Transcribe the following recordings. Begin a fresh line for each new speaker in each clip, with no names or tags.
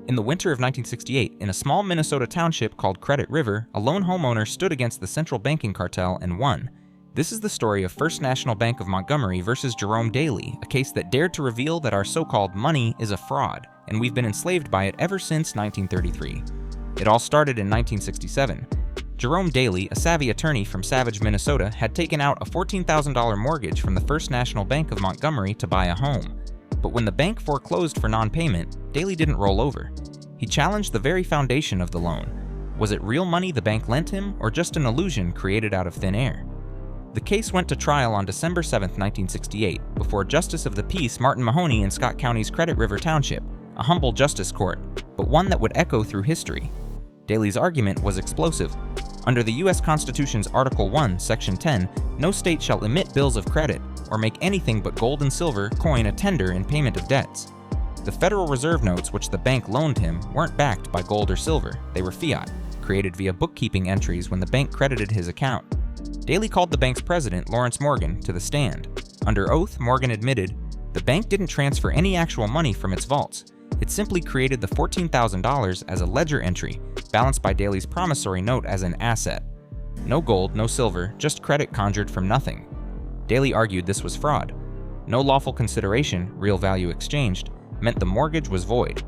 In the winter of 1968, in a small Minnesota township called Credit River, a lone homeowner stood against the central banking cartel and won. This is the story of First National Bank of Montgomery versus Jerome Daly, a case that dared to reveal that our so-called money is a fraud, and we've been enslaved by it ever since 1933. It all started in 1967. Jerome Daly, a savvy attorney from Savage, Minnesota, had taken out a $14,000 mortgage from the First National Bank of Montgomery to buy a home. But when the bank foreclosed for non-payment, Daly didn't roll over. He challenged the very foundation of the loan. Was it real money the bank lent him, or just an illusion created out of thin air? The case went to trial on December 7, 1968, before Justice of the Peace Martin Mahoney in Scott County's Credit River Township, a humble justice court, but one that would echo through history. Daly's argument was explosive. Under the U.S. Constitution's Article 1, Section 10, no state shall emit bills of credit or make anything but gold and silver coin a tender in payment of debts. The Federal Reserve notes which the bank loaned him weren't backed by gold or silver, they were fiat, created via bookkeeping entries when the bank credited his account. Daly called the bank's president, Lawrence Morgan, to the stand. Under oath, Morgan admitted, the bank didn't transfer any actual money from its vaults. It simply created the $14,000 as a ledger entry, balanced by Daly's promissory note as an asset. No gold, no silver, just credit conjured from nothing. Daly argued this was fraud. No lawful consideration, real value exchanged, meant the mortgage was void.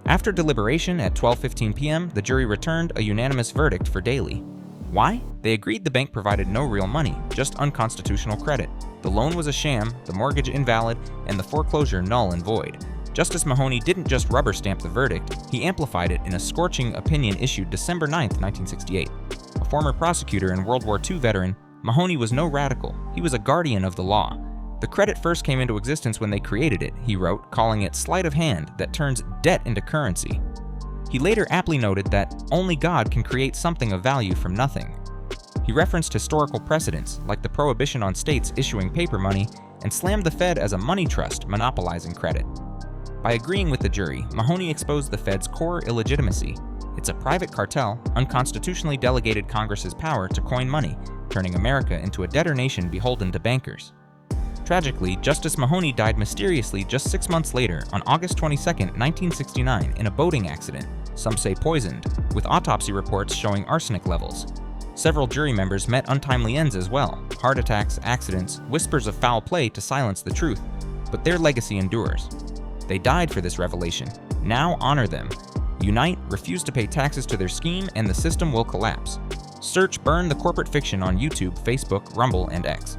After deliberation at 12:15 p.m., the jury returned a unanimous verdict for Daly. Why? They agreed the bank provided no real money, just unconstitutional credit. The loan was a sham, the mortgage invalid, and the foreclosure null and void. Justice Mahoney didn't just rubber stamp the verdict, he amplified it in a scorching opinion issued December 9, 1968. A former prosecutor and World War II veteran, Mahoney was no radical, he was a guardian of the law. The credit first came into existence when they created it, he wrote, calling it sleight of hand that turns debt into currency. He later aptly noted that only God can create something of value from nothing. He referenced historical precedents, like the prohibition on states issuing paper money, and slammed the Fed as a money trust monopolizing credit. By agreeing with the jury, Mahoney exposed the Fed's core illegitimacy. It's a private cartel, unconstitutionally delegated Congress's power to coin money, turning America into a debtor nation beholden to bankers. Tragically, Justice Mahoney died mysteriously just 6 months later on August 22, 1969, in a boating accident, some say poisoned, with autopsy reports showing arsenic levels. Several jury members met untimely ends as well, heart attacks, accidents, whispers of foul play to silence the truth, but their legacy endures. They died for this revelation. Now honor them. Unite, refuse to pay taxes to their scheme, and the system will collapse. Search Burn the Corporate Fiction on YouTube, Facebook, Rumble, and X.